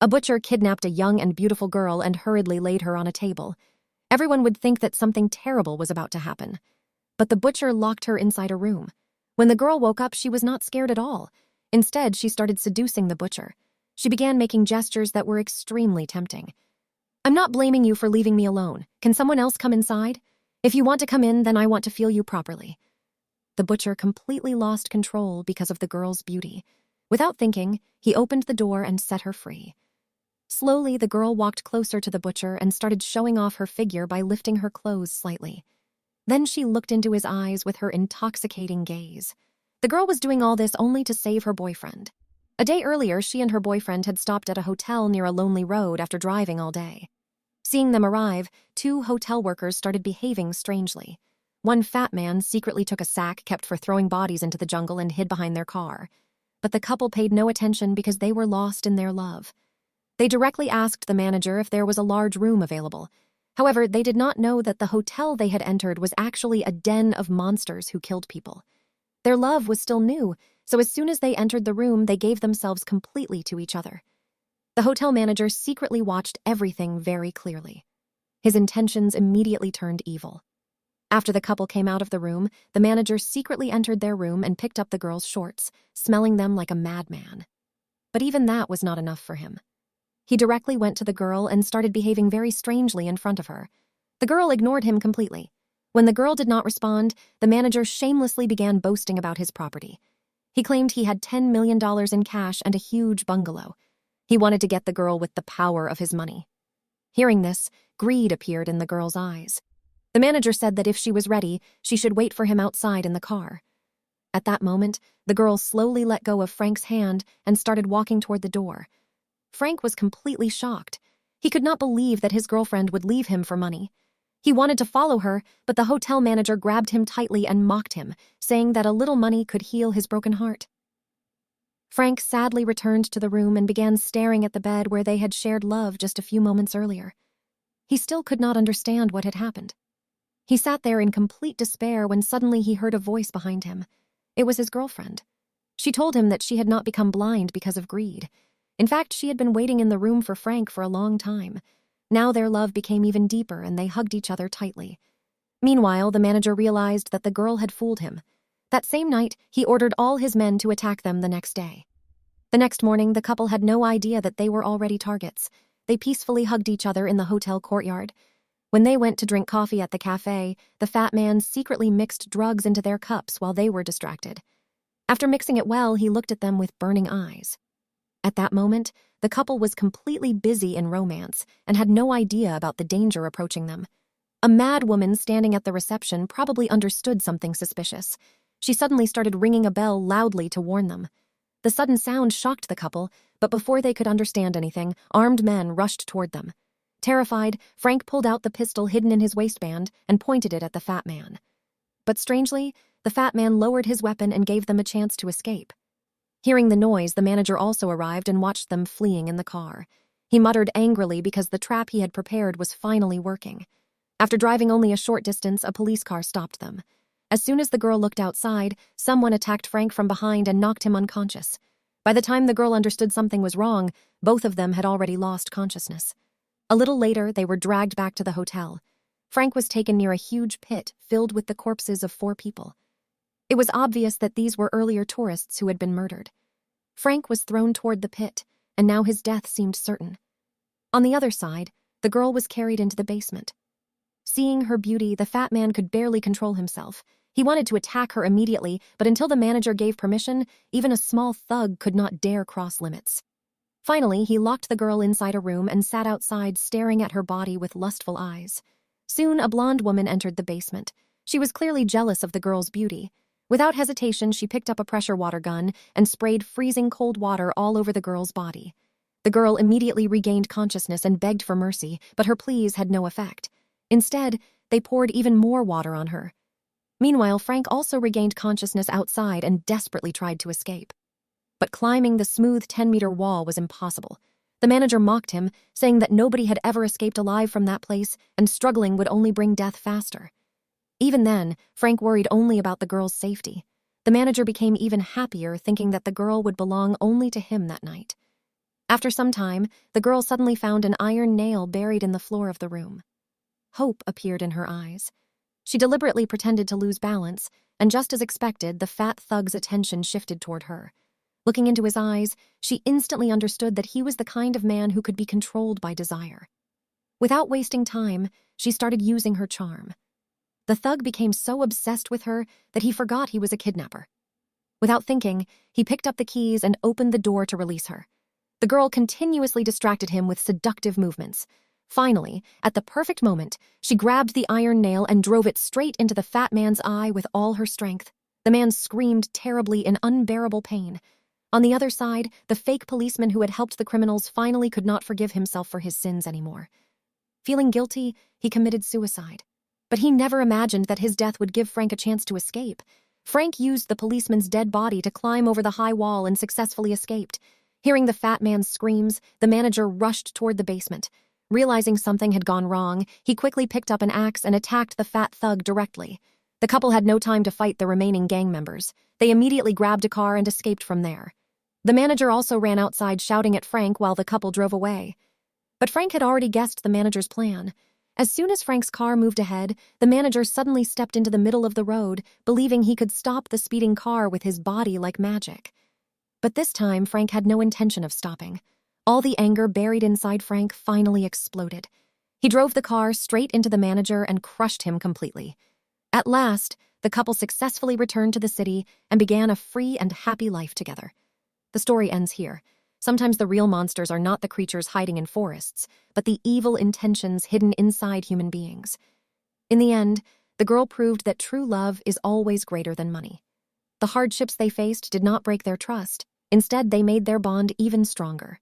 A butcher kidnapped a young and beautiful girl and hurriedly laid her on a table. Everyone would think that something terrible was about to happen. But the butcher locked her inside a room. When the girl woke up, she was not scared at all. Instead, she started seducing the butcher. She began making gestures that were extremely tempting. "I'm not blaming you for leaving me alone. Can someone else come inside? If you want to come in, then I want to feel you properly." The butcher completely lost control because of the girl's beauty. Without thinking, he opened the door and set her free. Slowly, the girl walked closer to the butcher and started showing off her figure by lifting her clothes slightly. Then she looked into his eyes with her intoxicating gaze. The girl was doing all this only to save her boyfriend. A day earlier, she and her boyfriend had stopped at a hotel near a lonely road after driving all day. Seeing them arrive, 2 hotel workers started behaving strangely. One fat man secretly took a sack kept for throwing bodies into the jungle and hid behind their car. But the couple paid no attention because they were lost in their love. They directly asked the manager if there was a large room available. However, they did not know that the hotel they had entered was actually a den of monsters who killed people. Their love was still new, so as soon as they entered the room, they gave themselves completely to each other. The hotel manager secretly watched everything very clearly. His intentions immediately turned evil. After the couple came out of the room, the manager secretly entered their room and picked up the girl's shorts, smelling them like a madman. But even that was not enough for him. He directly went to the girl and started behaving very strangely in front of her. The girl ignored him completely. When the girl did not respond, the manager shamelessly began boasting about his property. He claimed he had $10 million in cash and a huge bungalow. He wanted to get the girl with the power of his money. Hearing this, greed appeared in the girl's eyes. The manager said that if she was ready, she should wait for him outside in the car. At that moment, the girl slowly let go of Frank's hand and started walking toward the door. Frank was completely shocked. He could not believe that his girlfriend would leave him for money. He wanted to follow her, but the hotel manager grabbed him tightly and mocked him, saying that a little money could heal his broken heart. Frank sadly returned to the room and began staring at the bed where they had shared love just a few moments earlier. He still could not understand what had happened. He sat there in complete despair when suddenly he heard a voice behind him. It was his girlfriend. She told him that she had not become blind because of greed. In fact, she had been waiting in the room for Frank for a long time. Now their love became even deeper and they hugged each other tightly. Meanwhile, the manager realized that the girl had fooled him. That same night, he ordered all his men to attack them the next day. The next morning, the couple had no idea that they were already targets. They peacefully hugged each other in the hotel courtyard. When they went to drink coffee at the cafe, the fat man secretly mixed drugs into their cups while they were distracted. After mixing it well, he looked at them with burning eyes. At that moment, the couple was completely busy in romance and had no idea about the danger approaching them. A mad woman standing at the reception probably understood something suspicious. She suddenly started ringing a bell loudly to warn them. The sudden sound shocked the couple, but before they could understand anything, armed men rushed toward them. Terrified, Frank pulled out the pistol hidden in his waistband and pointed it at the fat man. But strangely, the fat man lowered his weapon and gave them a chance to escape. Hearing the noise, the manager also arrived and watched them fleeing in the car. He muttered angrily because the trap he had prepared was finally working. After driving only a short distance, a police car stopped them. As soon as the girl looked outside, someone attacked Frank from behind and knocked him unconscious. By the time the girl understood something was wrong, both of them had already lost consciousness. A little later, they were dragged back to the hotel. Frank was taken near a huge pit filled with the corpses of 4 people. It was obvious that these were earlier tourists who had been murdered. Frank was thrown toward the pit, and now his death seemed certain. On the other side, the girl was carried into the basement. Seeing her beauty, the fat man could barely control himself. He wanted to attack her immediately, but until the manager gave permission, even a small thug could not dare cross limits. Finally, he locked the girl inside a room and sat outside staring at her body with lustful eyes. Soon, a blonde woman entered the basement. She was clearly jealous of the girl's beauty. Without hesitation, she picked up a pressure water gun and sprayed freezing cold water all over the girl's body. The girl immediately regained consciousness and begged for mercy, but her pleas had no effect. Instead, they poured even more water on her. Meanwhile, Frank also regained consciousness outside and desperately tried to escape. But climbing the smooth 10-meter wall was impossible. The manager mocked him, saying that nobody had ever escaped alive from that place and struggling would only bring death faster. Even then, Frank worried only about the girl's safety. The manager became even happier, thinking that the girl would belong only to him that night. After some time, the girl suddenly found an iron nail buried in the floor of the room. Hope appeared in her eyes. She deliberately pretended to lose balance, and just as expected, the fat thug's attention shifted toward her. Looking into his eyes, she instantly understood that he was the kind of man who could be controlled by desire. Without wasting time, she started using her charm. The thug became so obsessed with her that he forgot he was a kidnapper. Without thinking, he picked up the keys and opened the door to release her. The girl continuously distracted him with seductive movements. Finally, at the perfect moment, she grabbed the iron nail and drove it straight into the fat man's eye with all her strength. The man screamed terribly in unbearable pain. On the other side, the fake policeman who had helped the criminals finally could not forgive himself for his sins anymore. Feeling guilty, he committed suicide. But he never imagined that his death would give Frank a chance to escape. Frank used the policeman's dead body to climb over the high wall and successfully escaped. Hearing the fat man's screams, the manager rushed toward the basement. Realizing something had gone wrong, he quickly picked up an axe and attacked the fat thug directly. The couple had no time to fight the remaining gang members. They immediately grabbed a car and escaped from there. The manager also ran outside shouting at Frank while the couple drove away. But Frank had already guessed the manager's plan. As soon as Frank's car moved ahead, the manager suddenly stepped into the middle of the road, believing he could stop the speeding car with his body like magic. But this time, Frank had no intention of stopping. All the anger buried inside Frank finally exploded. He drove the car straight into the manager and crushed him completely. At last, the couple successfully returned to the city and began a free and happy life together. The story ends here. Sometimes the real monsters are not the creatures hiding in forests, but the evil intentions hidden inside human beings. In the end, the girl proved that true love is always greater than money. The hardships they faced did not break their trust. Instead, they made their bond even stronger.